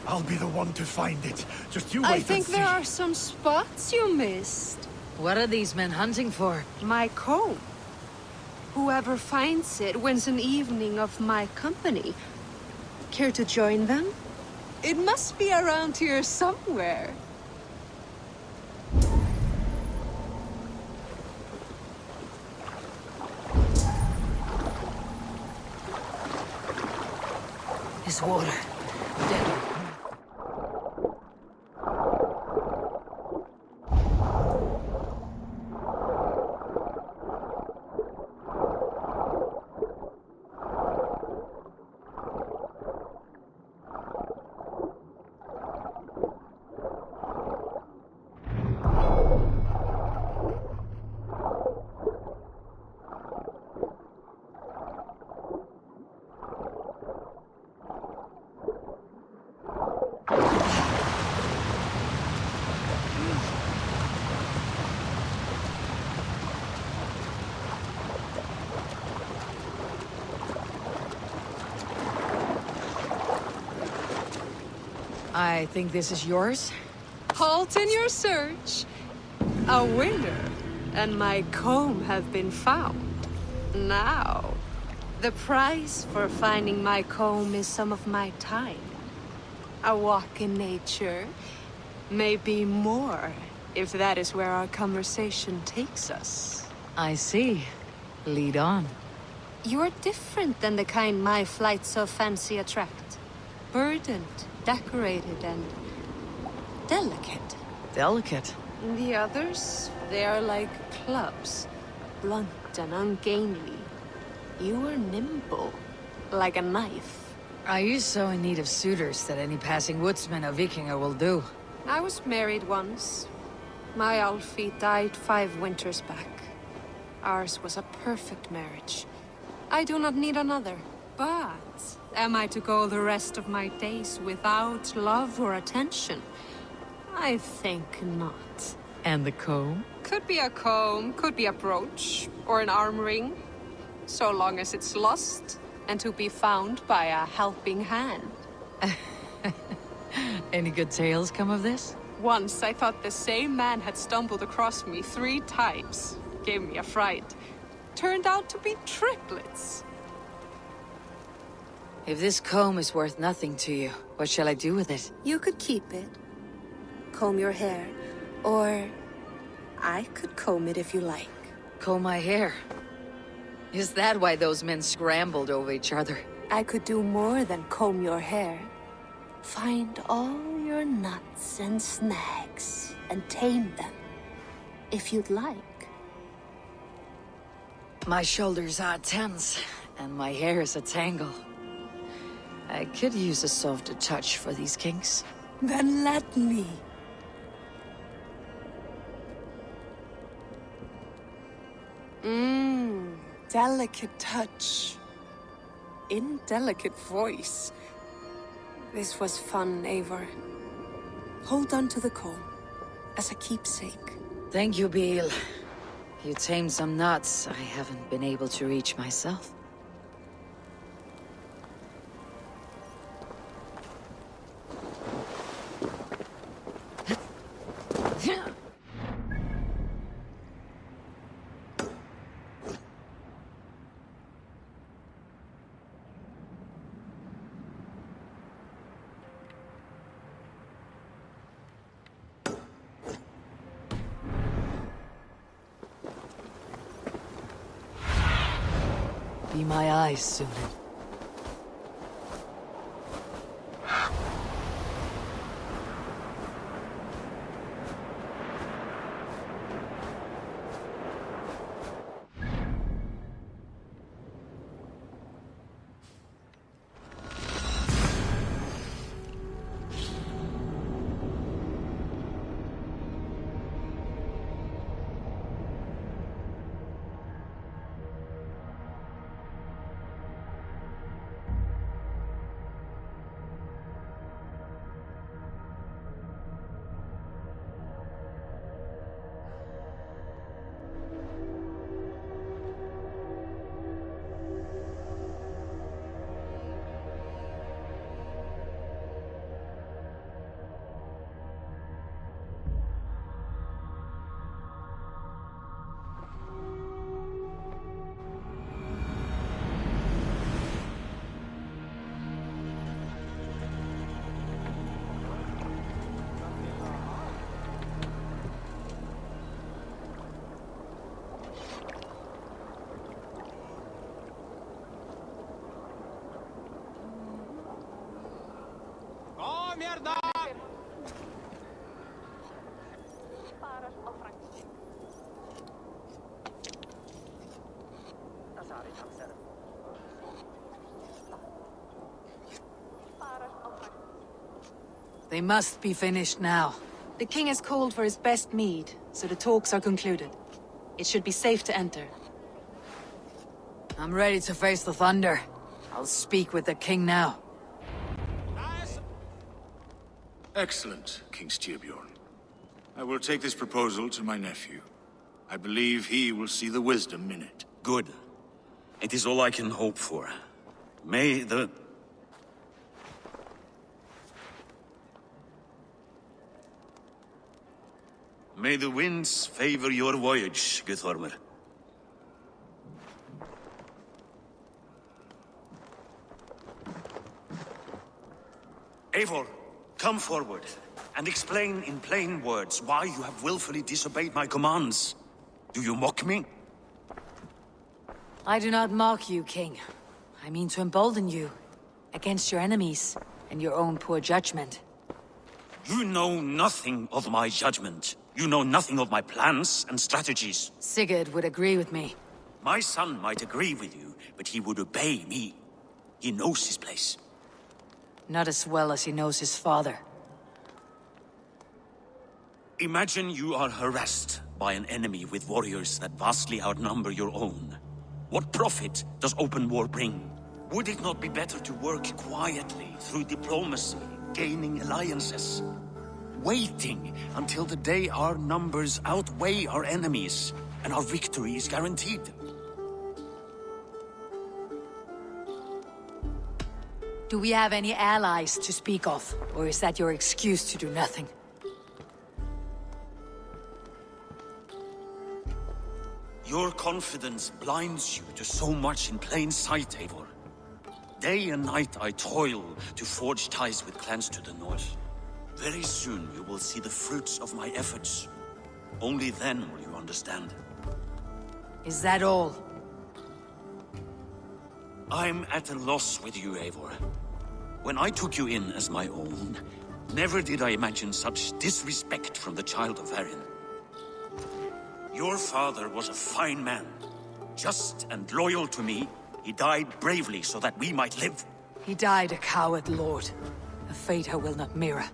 I'll be the one to find it. Just you wait I and think see. there are some spots you missed. What are these men hunting for? My comb. Whoever finds it wins an evening of my company. Care to join them? It must be around here somewhere. This water. Deadly. I think this is yours? Halt in your search. A winner and my comb have been found. Now, the price for finding my comb is some of my time. A walk in nature, maybe more, if that is where our conversation takes us. I see. Lead on. You're different than the kind my flights of fancy attract. Burdened, decorated, and delicate. Delicate. The others, they are like clubs, blunt and ungainly. You are nimble, like a knife. Are you so in need of suitors that any passing woodsman or Vikinger will do? I was married once. My Alfie died 5 winters back. Ours was a perfect marriage. I do not need another. But am I to go the rest of my days without love or attention? I think not. And the comb? Could be a comb, could be a brooch, or an arm ring. So long as it's lost, and to be found by a helping hand. Any good tales come of this? Once I thought the same man had stumbled across me 3 times. Gave me a fright. Turned out to be triplets. If this comb is worth nothing to you, what shall I do with it? You could keep it. Comb your hair. Or I could comb it if you like. Comb my hair. Is that why those men scrambled over each other? I could do more than comb your hair. Find all your nuts and snags and tame them, if you'd like. My shoulders are tense, and my hair is a tangle. I could use a softer touch for these kinks. Then let me. Delicate touch. Indelicate voice. This was fun, Eivor. Hold on to the comb, as a keepsake. Thank you, Beal. You tamed some knots I haven't been able to reach myself. Be my eyes soon. They must be finished now. The king has called for his best mead, so the talks are concluded. It should be safe to enter. I'm ready to face the thunder. I'll speak with the king now. Excellent, King Styrbjorn. I will take this proposal to my nephew. I believe he will see the wisdom in it. Good. It is all I can hope for. May the... May the winds favor your voyage, Guthormer. Eivor, come forward, and explain in plain words why you have willfully disobeyed my commands. Do you mock me? I do not mock you, king. I mean to embolden you against your enemies and your own poor judgment. You know nothing of my judgment. You know nothing of my plans and strategies. Sigurd would agree with me. My son might agree with you, but he would obey me. He knows his place. Not as well as he knows his father. Imagine you are harassed by an enemy with warriors that vastly outnumber your own. What profit does open war bring? Would it not be better to work quietly through diplomacy, gaining alliances? Waiting until the day our numbers outweigh our enemies and our victory is guaranteed. Do we have any allies to speak of? Or is that your excuse to do nothing? Your confidence blinds you to so much in plain sight, Eivor. Day and night I toil to forge ties with clans to the north. Very soon you will see the fruits of my efforts. Only then will you understand. Is that all? I'm at a loss with you, Eivor. When I took you in as my own, never did I imagine such disrespect from the child of Varin. Your father was a fine man. Just and loyal to me, he died bravely so that we might live. He died a coward, Lord. A fate I will not mirror.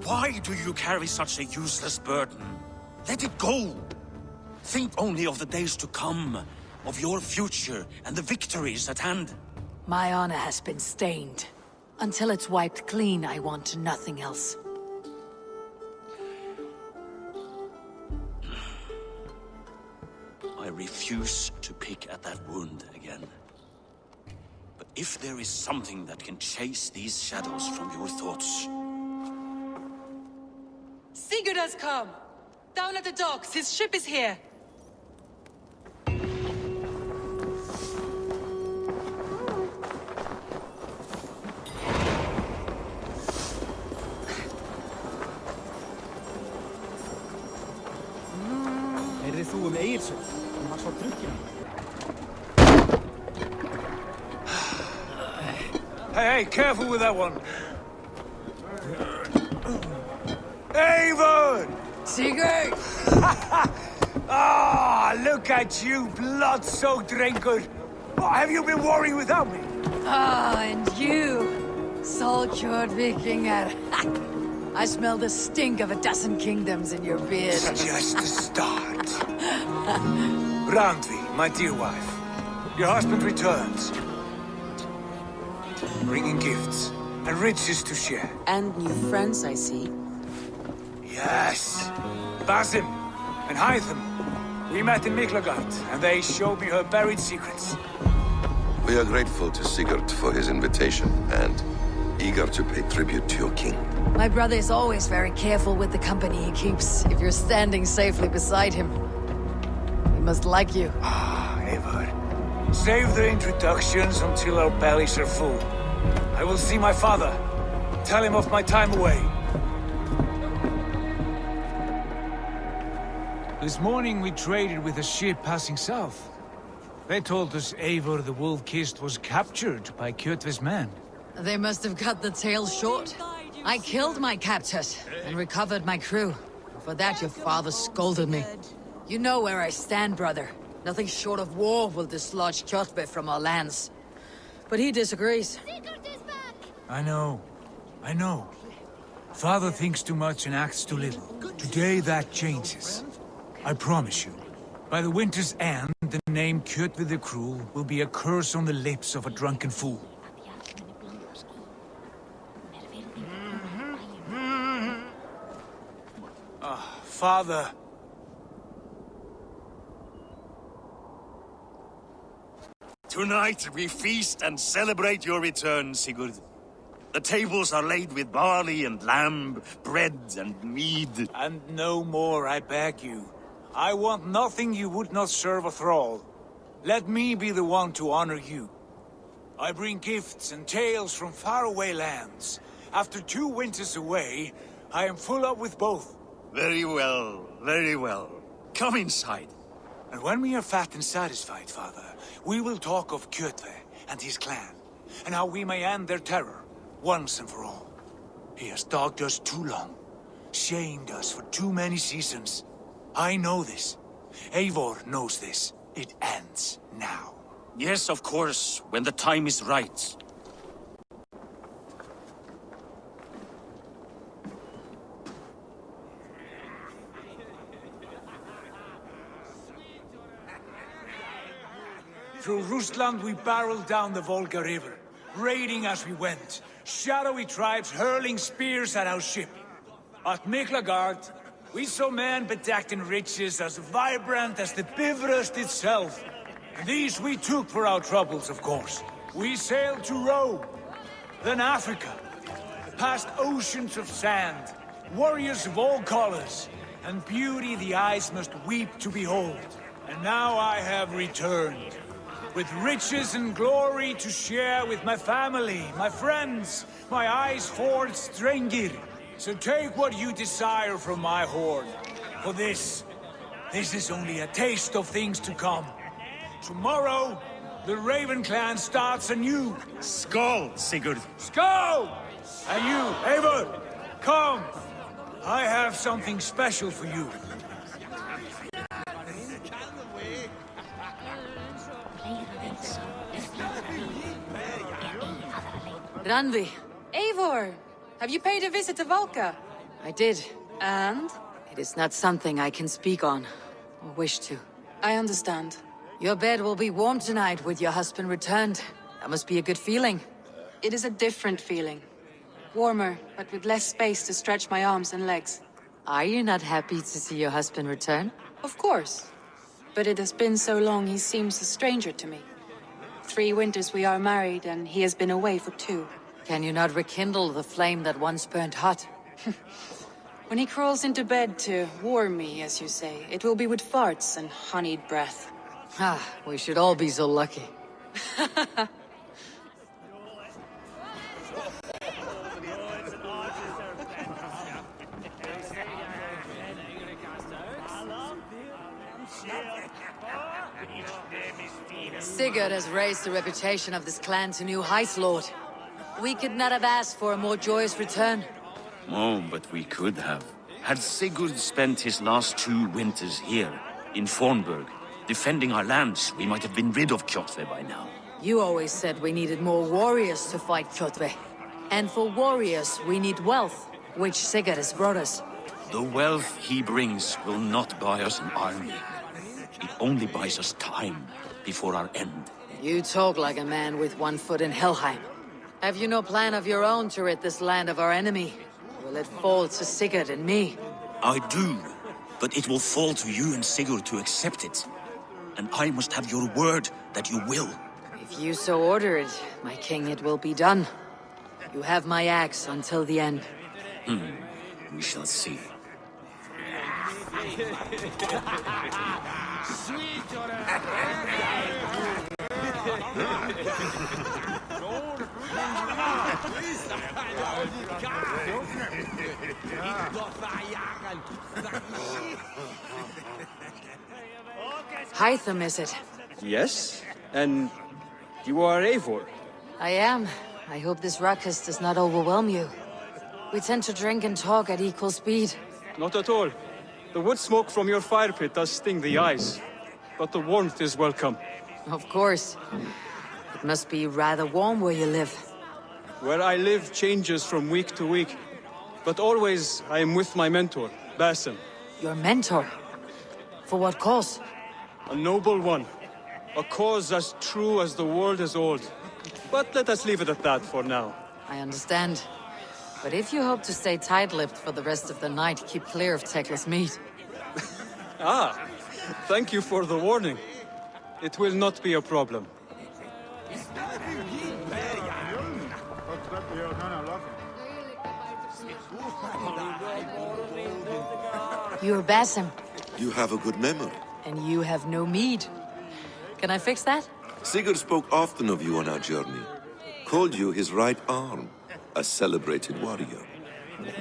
Why do you carry such a useless burden? Let it go! Think only of the days to come, of your future and the victories at hand. My honor has been stained. Until it's wiped clean, I want nothing else. I refuse to pick at that wound again. But if there is something that can chase these shadows from your thoughts... Sigurd has come! Down at the docks, his ship is here! Heyrðir þú Egilsson? Hann var svo drukkinn. Hey, careful with that one. Eivor! Sigurd! Ah, look at you, blood-soaked drinker. What, have you been worrying without me? Ah, and you, soul-cured Vikinger. I smell the stink of a dozen kingdoms in your beard. It's just the start. Randvi, my dear wife, your husband returns. Bringing gifts and riches to share. And new friends, I see. Yes. Basim and Hytham. We met in Miklagard, and they showed me her buried secrets. We are grateful to Sigurd for his invitation, and eager to pay tribute to your king. My brother is always very careful with the company he keeps. If you're standing safely beside him, he must like you. Ah, Eivor. Save the introductions until our bellies are full. I will see my father. Tell him of my time away. This morning we traded with a ship passing south. They told us Eivor the Wolf-Kissed was captured by Kjotve's men. They must have cut the tail short. I killed my captors and recovered my crew. For that, your father scolded me. You know where I stand, brother. Nothing short of war will dislodge Kjotve from our lands. But he disagrees. I know. Father thinks too much and acts too little. Today that changes. I promise you. By the winter's end, the name Kjotve the Cruel will be a curse on the lips of a drunken fool. Father... Tonight we feast and celebrate your return, Sigurd. The tables are laid with barley and lamb, bread and mead. And no more, I beg you. I want nothing you would not serve a thrall. Let me be the one to honor you. I bring gifts and tales from faraway lands. After 2 winters away, I am full up with both. Very well, very well. Come inside. And when we are fat and satisfied, Father, we will talk of Kjotve and his clan, and how we may end their terror, once and for all. He has dogged us too long, shamed us for too many seasons. I know this. Eivor knows this. It ends now. Yes, of course, when the time is right. Through Rusland we barreled down the Volga River, raiding as we went, shadowy tribes hurling spears at our ship. At Miklagard, we saw men bedecked in riches as vibrant as the Bifrost itself. And these we took for our troubles, of course. We sailed to Rome, then Africa, past oceans of sand, warriors of all colors, and beauty the eyes must weep to behold. And now I have returned, with riches and glory to share with my family, my friends, my eyes forged Strengir. So take what you desire from my hoard. For this is only a taste of things to come. Tomorrow, the Raven clan starts anew. Skål, Sigurd. Skål! And you, Eivor, come. I have something special for you. Randvi, Eivor, have you paid a visit to Valka? I did. And? It is not something I can speak on, or wish to. I understand. Your bed will be warm tonight with your husband returned. That must be a good feeling. It is a different feeling. Warmer, but with less space to stretch my arms and legs. Are you not happy to see your husband return? Of course. But it has been so long he seems a stranger to me. 3 winters we are married, and he has been away for 2. Can you not rekindle the flame that once burned hot? When he crawls into bed to warm me, as you say, it will be with farts and honeyed breath. Ah, we should all be so lucky. Sigurd has raised the reputation of this clan to new heights, Lord. We could not have asked for a more joyous return. Oh, but we could have. Had Sigurd spent his last 2 winters here, in Fornburg, defending our lands, we might have been rid of Kjotve by now. You always said we needed more warriors to fight Kjotve. And for warriors, we need wealth, which Sigurd has brought us. The wealth he brings will not buy us an army. It only buys us time before our end. You talk like a man with 1 foot in Helheim. Have you no plan of your own to rid this land of our enemy? Will it fall to Sigurd and me? I do, but it will fall to you and Sigurd to accept it. And I must have your word that you will. If you so order it, my king, it will be done. You have my axe until the end. We shall see. Hytham, is it? Yes? And you are Eivor? I am. I hope this ruckus does not overwhelm you. We tend to drink and talk at equal speed. Not at all. The wood smoke from your fire pit does sting the eyes, but the warmth is welcome. Of course. It must be rather warm where you live. Where I live changes from week to week, but always I am with my mentor, Basim. Your mentor? For what cause? A noble one. A cause as true as the world is old. But let us leave it at that for now. I understand. But if you hope to stay tight-lipped for the rest of the night, keep clear of Tekla's meat. Ah, thank you for the warning. It will not be a problem. You're Basim, You have a good memory. and you have no mead. Can I fix that? Sigurd spoke often of you on our journey. Called you his right arm, a celebrated warrior.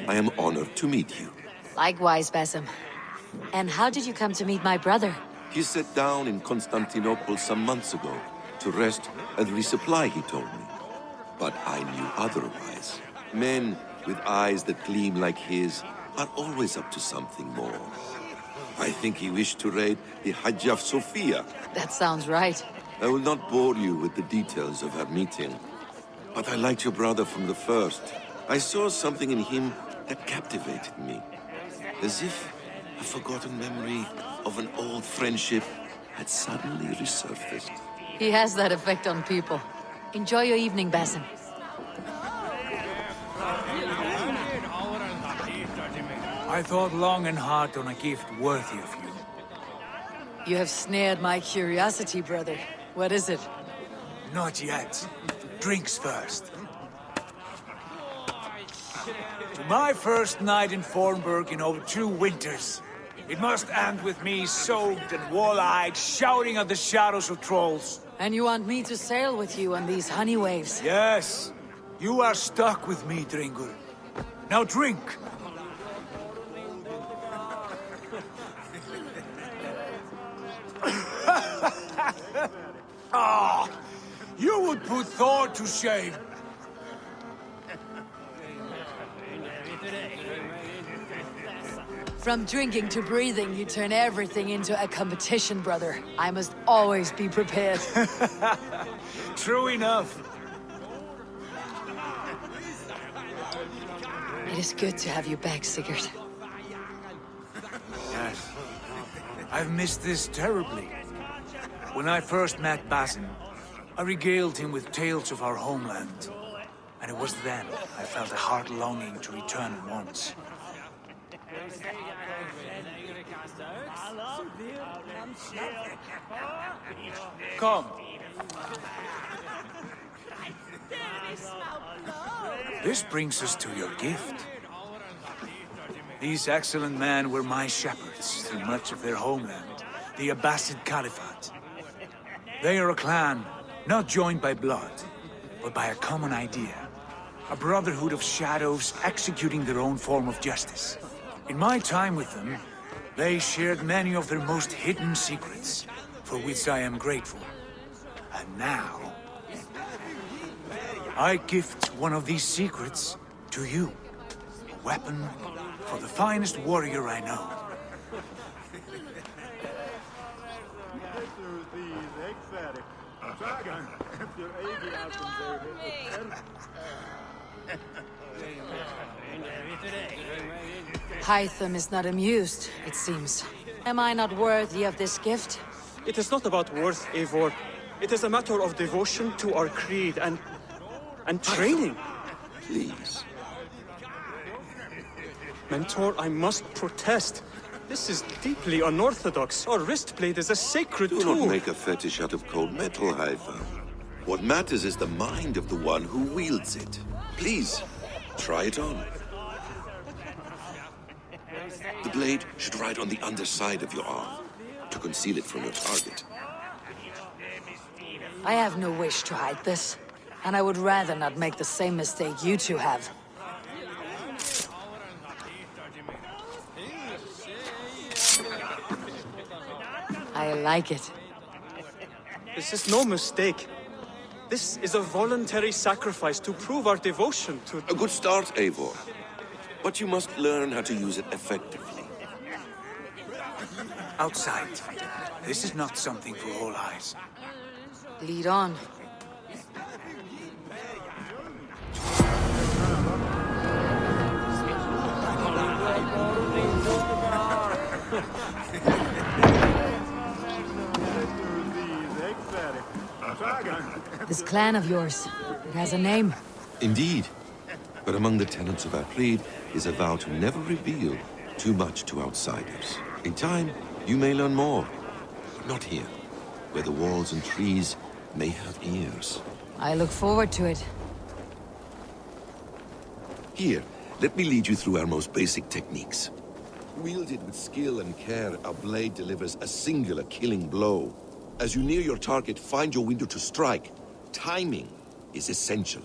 I am honored to meet you. Likewise, Basim. And how did you come to meet my brother? He sat down in Constantinople some months ago to rest and resupply, he told me. But I knew otherwise. Men with eyes that gleam like his are always up to something more. I think he wished to raid the Hagia Sophia. That sounds right. I will not bore you with the details of our meeting. But I liked your brother from the first. I saw something in him that captivated me. As if a forgotten memory of an old friendship had suddenly resurfaced. He has that effect on people. Enjoy your evening, Basim. I thought long and hard on a gift worthy of you. You have snared my curiosity, brother. What is it? Not yet. Drinks first. To my first night in Fornburg in over 2 winters. It must end with me soaked and wall-eyed, shouting at the shadows of trolls. And you want me to sail with you on these honey waves? Yes, you are stuck with me, Dringur. Now drink. Ah, you would put Thor to shame. From drinking to breathing, you turn everything into a competition, brother. I must always be prepared. True enough. It is good to have you back, Sigurd. Yes. I've missed this terribly. When I first met Basim, I regaled him with tales of our homeland. And it was then I felt a heart longing to return at once. Come. This brings us to your gift. These excellent men were my shepherds through much of their homeland, the Abbasid Caliphate. They are a clan, not joined by blood, but by a common idea. A brotherhood of shadows executing their own form of justice. In my time with them, they shared many of their most hidden secrets, for which I am grateful. And now, I gift one of these secrets to you. A weapon for the finest warrior I know. Hytham is not amused, it seems. Am I not worthy of this gift? It is not about worth, Eivor. It is a matter of devotion to our creed and training. Please. Mentor, I must protest. This is deeply unorthodox. Our wrist blade is a sacred Do tool. not make a fetish out of cold metal, Haifa. What matters is the mind of the one who wields it. Please, try it on. The blade should ride on the underside of your arm, to conceal it from your target. I have no wish to hide this, and I would rather not make the same mistake you two have. I like it. This is no mistake. This is a voluntary sacrifice to prove our devotion to... A good start, Eivor. but you must learn how to use it effectively. Outside. This is not something for all eyes. Lead on. This clan of yours, it has a name. Indeed. But among the tenets of our creed is a vow to never reveal too much to outsiders. In time, you may learn more. But not here, where the walls and trees may have ears. I look forward to it. Here, let me lead you through our most basic techniques. Wielded with skill and care, a blade delivers a singular killing blow. As you near your target, find your window to strike. Timing is essential.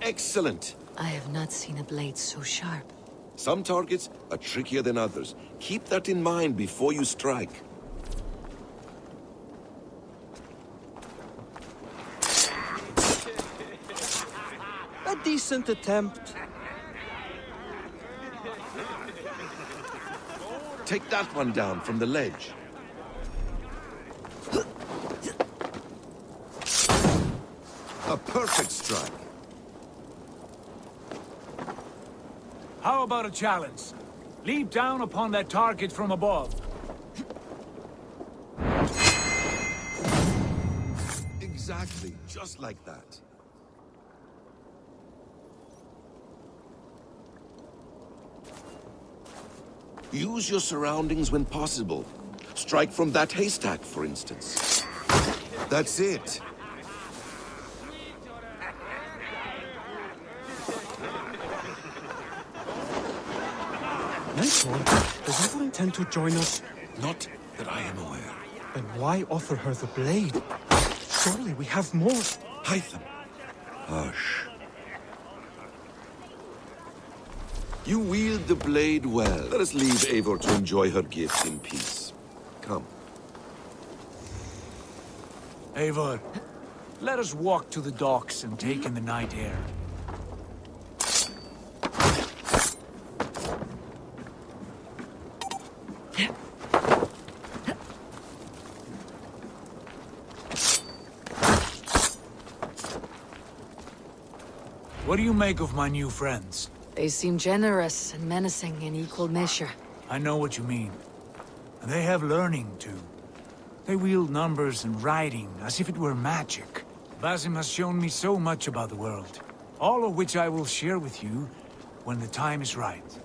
Excellent! I have not seen a blade so sharp. Some targets are trickier than others. Keep that in mind before you strike. A decent attempt. Take that one down from the ledge. A perfect strike. How about a challenge? Leap down upon that target from above. Exactly, just like that. Use your surroundings when possible. Strike from that haystack, for instance. That's it. Nice one. Does Eivor intend to join us? Not that I am aware. Then why offer her the blade? Surely we have more. Hytham. Hush. You wield the blade well. Let us leave Eivor to enjoy her gift in peace. Come. Eivor, let us walk to the docks and take in the night air. What do you make of my new friends? They seem generous and menacing in equal measure. I know what you mean. And they have learning, too. They wield numbers and writing as if it were magic. Basim has shown me so much about the world, all of which I will share with you when the time is right.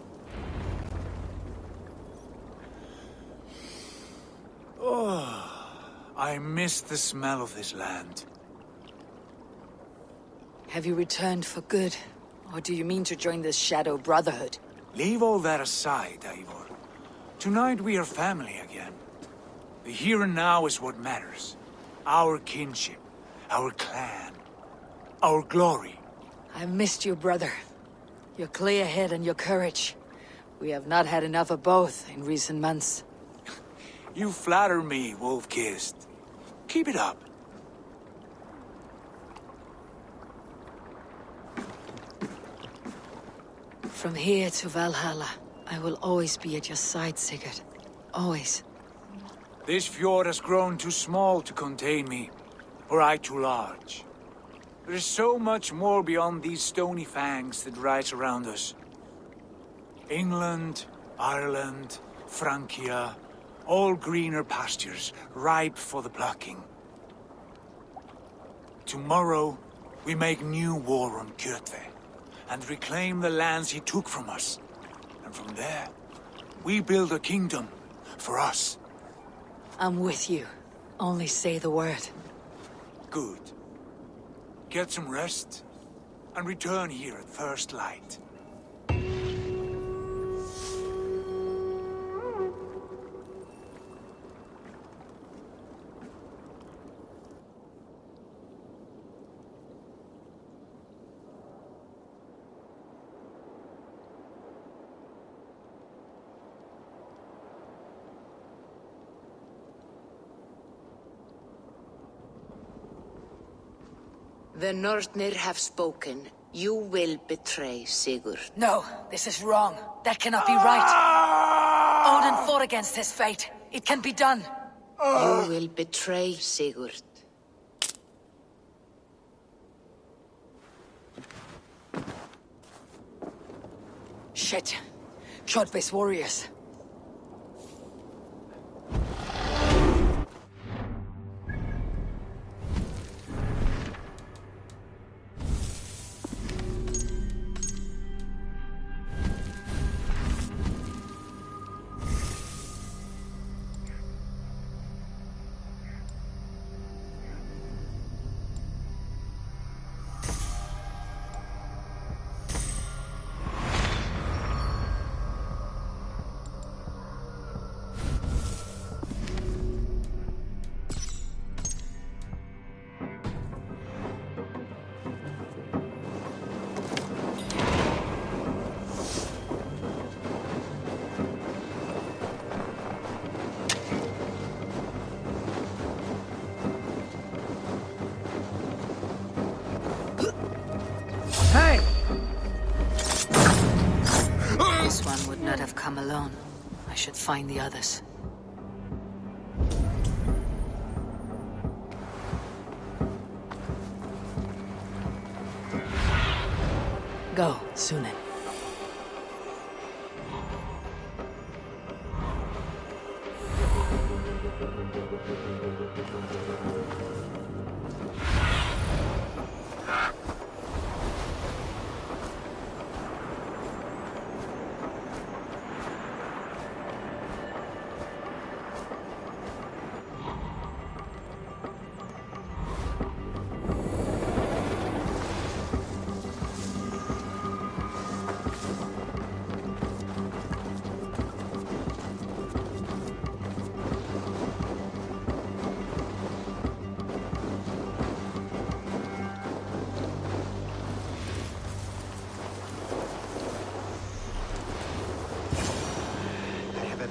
Oh, I miss the smell of this land. Have you returned for good? Or do you mean to join the Shadow Brotherhood? Leave all that aside, Eivor. Tonight we are family again. The here and now is what matters. Our kinship, our clan, our glory. I've missed you, brother. Your clear head and your courage. We have not had enough of both in recent months. You flatter me, Wolf-Kissed. Keep it up. From here to Valhalla, I will always be at your side, Sigurd. Always. This fjord has grown too small to contain me, or I too large. There is so much more beyond these stony fangs that rise around us. England, Ireland, Francia, all greener pastures, ripe for the plucking. Tomorrow, we make new war on Kjotve, and reclaim the lands he took from us. And from there, we build a kingdom for us. I'm with you. Only say the word. Good. Get some rest, and return here at first light. The Nornir have spoken. You will betray Sigurd. No, this is wrong. That cannot be right. Odin fought against his fate. It can be done. You will betray Sigurd. Shit. Kjotve's warriors. This one would not have come alone. I should find the others. Go, Sunan.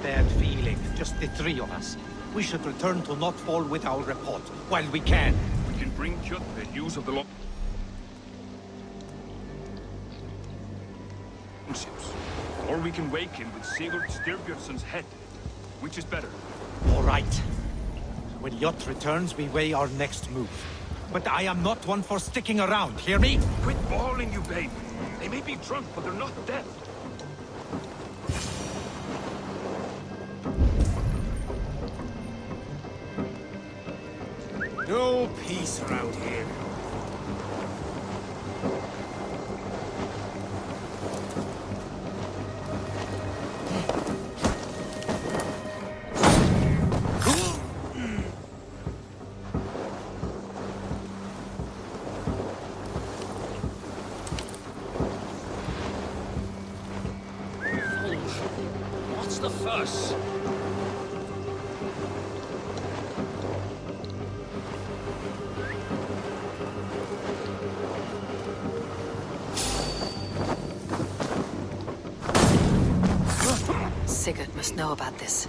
Bad feeling, just the three of us. We should return to Notfall with our report, while we can. We can bring Kjotve news of the ships. Or we can wake him with Sigurd Styrbjörnsson's head. Which is better? All right. When Jot returns, we weigh our next move. But I am not one for sticking around, hear me? Quit bawling, you babe. They may be drunk, but they're not dead. No peace around here. What's the fuss? Sigurd must know about this.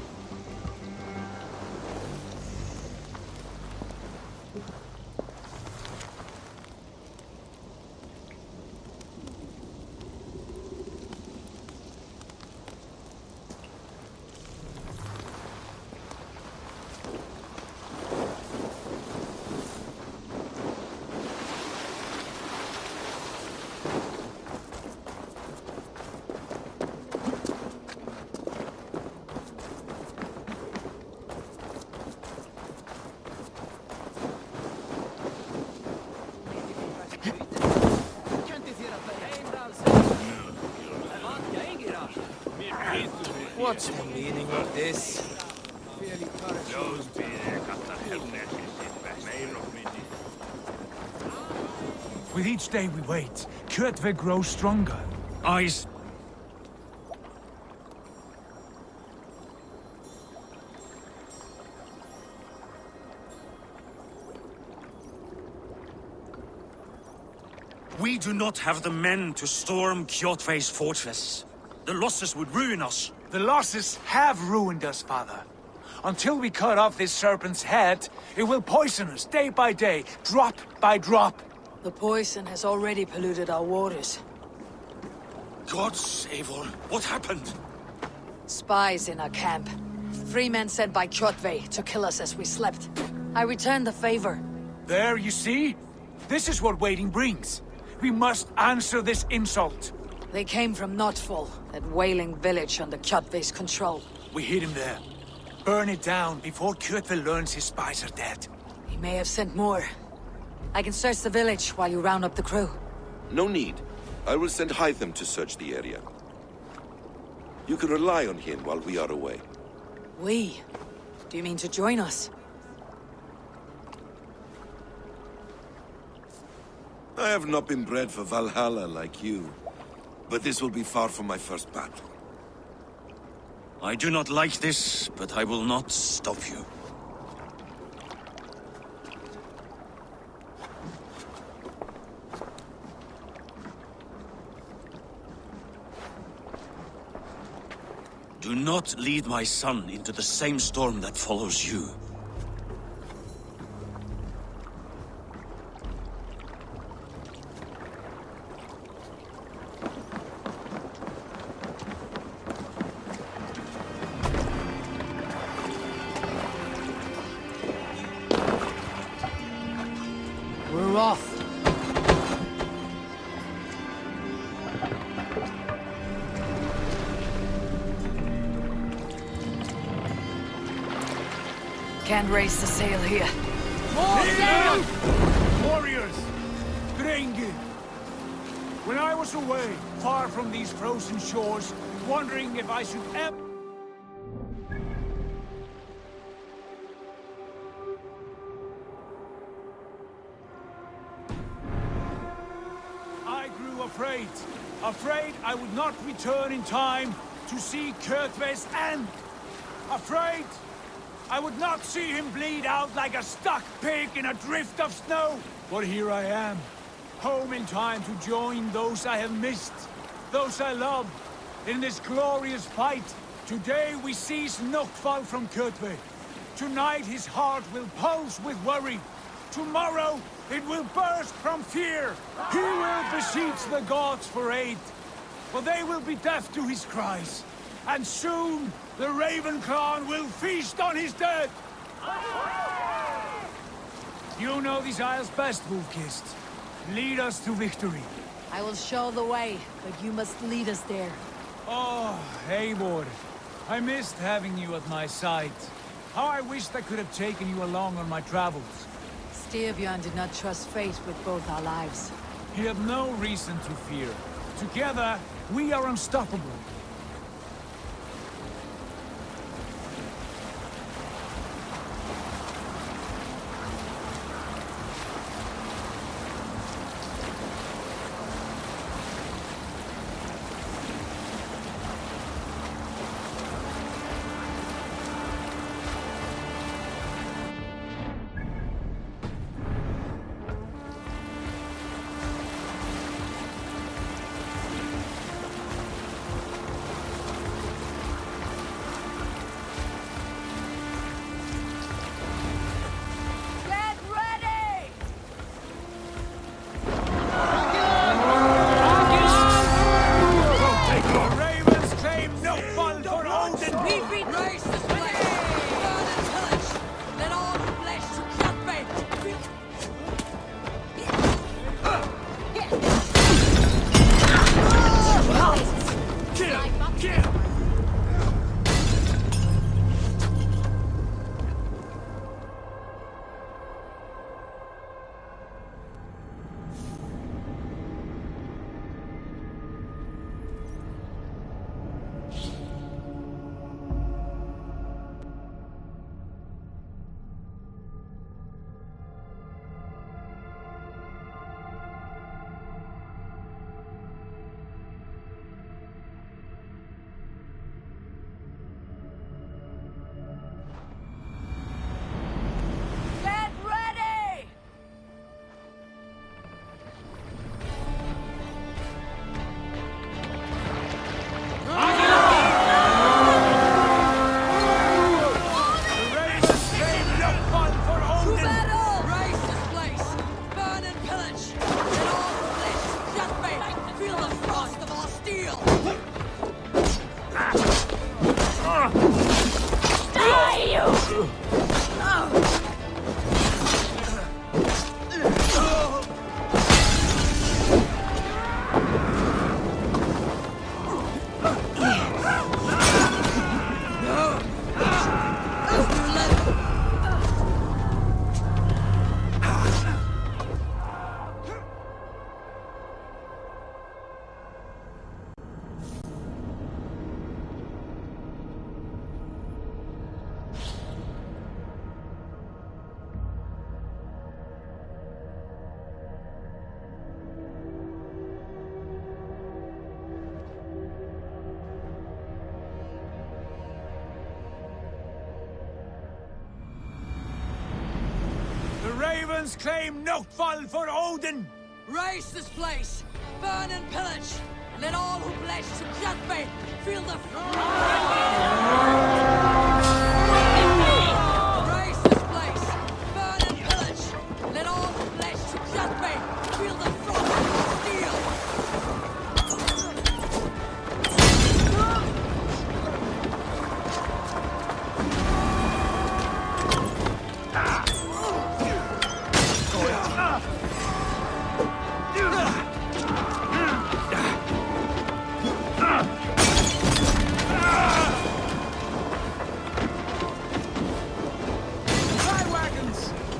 What's the meaning of this? With each day we wait, Kjotve grows stronger. Eyes. We do not have the men to storm Kjotve's fortress. The losses would ruin us. The losses have ruined us, father. Until we cut off this serpent's head, it will poison us day by day, drop by drop. The poison has already polluted our waters. God save all. What happened? Spies in our camp. 3 men sent by Kjotve to kill us as we slept. I returned the favor. There, you see? This is what waiting brings. We must answer this insult. They came from Notfall, that whaling village under Kjotve's control. We hid him there. Burn it down before Kjotve learns his spies are dead. He may have sent more. I can search the village while you round up the crew. No need. I will send Hytham to search the area. You can rely on him while we are away. We? Do you mean to join us? I have not been bred for Valhalla like you, but this will be far from my first battle. I do not like this, but I will not stop you. Do not lead my son into the same storm that follows you. We're off. Can't raise the sail here. More sail! Warriors! Drengi! When I was away, far from these frozen shores, wondering if I should ever... I grew afraid. Afraid I would not return in time to see Kjotve's end. Afraid I would not see him bleed out like a stuck pig in a drift of snow. But here I am, home in time to join those I have missed, those I love, in this glorious fight. Today we seize Notfall from Kjotve. Tonight his heart will pulse with worry. Tomorrow it will burst from fear. He will beseech the gods for aid, but they will be deaf to his cries. And soon the Raven Clan will feast on his dead! You know these isles best, Wolfkist. Lead us to victory. I will show the way, but you must lead us there. Oh, Eivor. I missed having you at my side. How I wished I could have taken you along on my travels. Styrbjörn did not trust fate with both our lives. He had no reason to fear. Together, we are unstoppable. The Ravens claim Notfall for Odin! Raise this place! Burn and pillage! Let all who pledge to Jethve feel the... Raise this place! Burn and pillage! Let all who pledge to Jethve feel the frost of steel!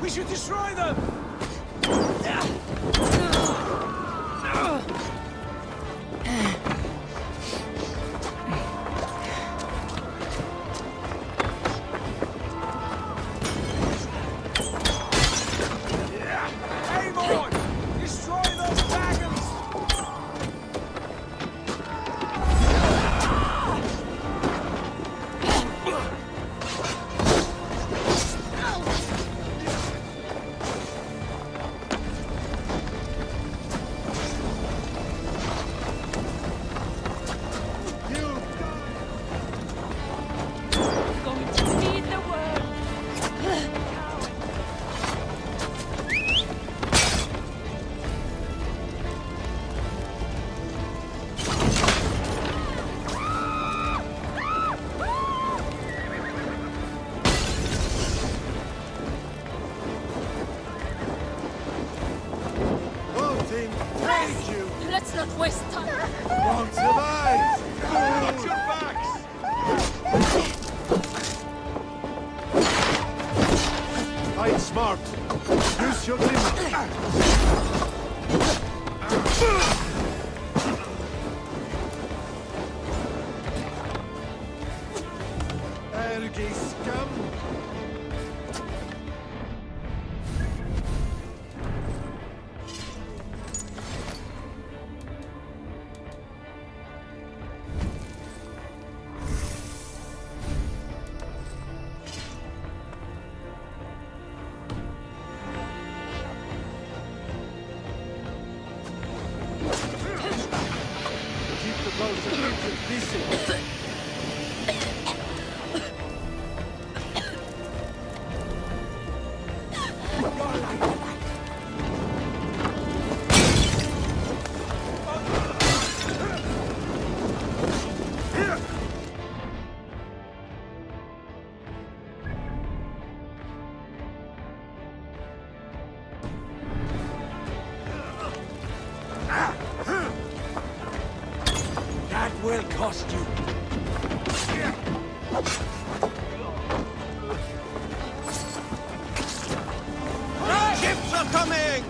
We should destroy them! Aim on! Destroy those wagons! Going to feed the world. Odin, thank you! Let's not waste time. Won't survive! Watch your backs! Fight smart! Use your limit! Ergi scum! Keep the boats and engines busy! That will cost you. Ships are coming!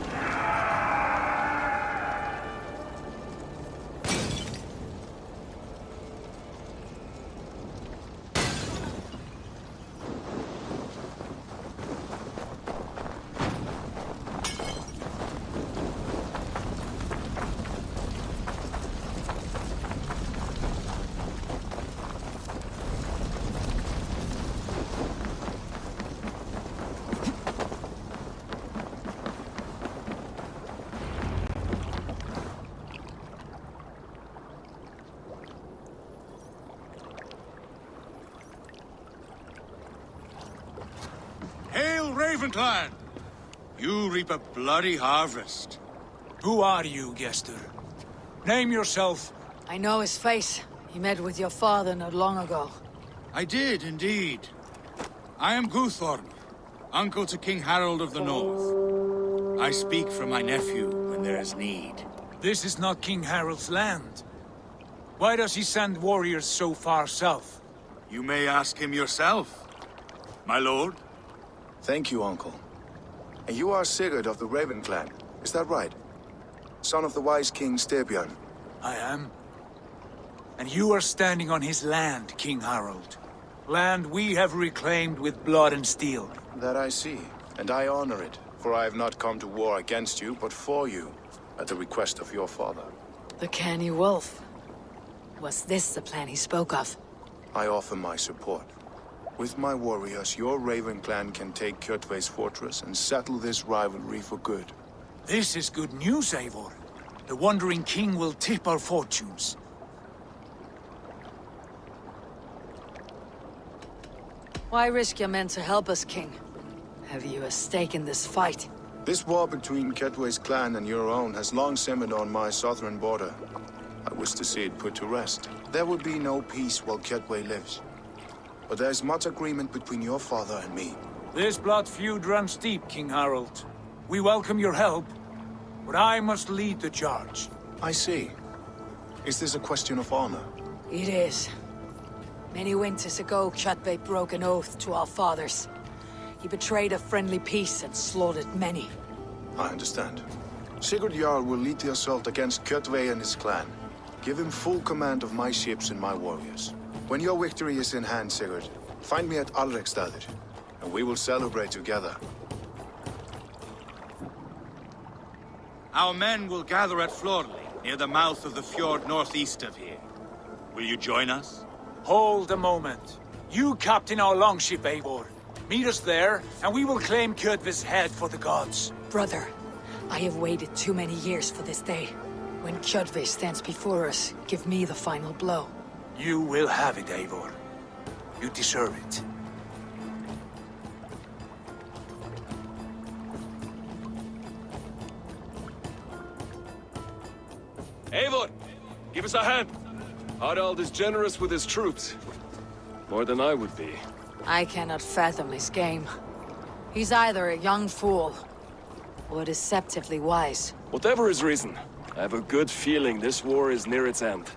Hail, Ravenclan! You reap a bloody harvest. Who are you, Gester? Name yourself. I know his face. He met with your father not long ago. I did, indeed. I am Guthorm, uncle to King Harold of the North. I speak for my nephew when there is need. This is not King Harold's land. Why does he send warriors so far south? You may ask him yourself, my lord. Thank you, uncle. And you are Sigurd of the Raven clan, is that right? Son of the wise King Styrbjörn. I am. And you are standing on his land, King Harold. Land we have reclaimed with blood and steel. That I see, and I honor it, for I have not come to war against you, but for you, at the request of your father. The canny wolf. Was this the plan he spoke of? I offer my support. With my warriors, your Raven clan can take Kjotve's fortress and settle this rivalry for good. This is good news, Eivor. The Wandering King will tip our fortunes. Why risk your men to help us, King? Have you a stake in this fight? This war between Kjotve's clan and your own has long simmered on my southern border. I wish to see it put to rest. There will be no peace while Kjotve lives. But there's much agreement between your father and me. This blood feud runs deep, King Harold. We welcome your help, but I must lead the charge. I see. Is this a question of honor? It is. Many winters ago, Kjotve broke an oath to our fathers. He betrayed a friendly peace and slaughtered many. I understand. Sigurd Jarl will lead the assault against Kjotve and his clan. Give him full command of my ships and my warriors. When your victory is in hand, Sigurd, find me at Alrekstadir, and we will celebrate together. Our men will gather at Florley, near the mouth of the fjord northeast of here. Will you join us? Hold a moment. You captain our longship, Eivor. Meet us there, and we will claim Kjotve's head for the gods. Brother, I have waited too many years for this day. When Kjotve stands before us, give me the final blow. You will have it, Eivor. You deserve it. Eivor, give us a hand. Harald is generous with his troops. More than I would be. I cannot fathom his game. He's either a young fool, or deceptively wise. Whatever his reason, I have a good feeling this war is near its end.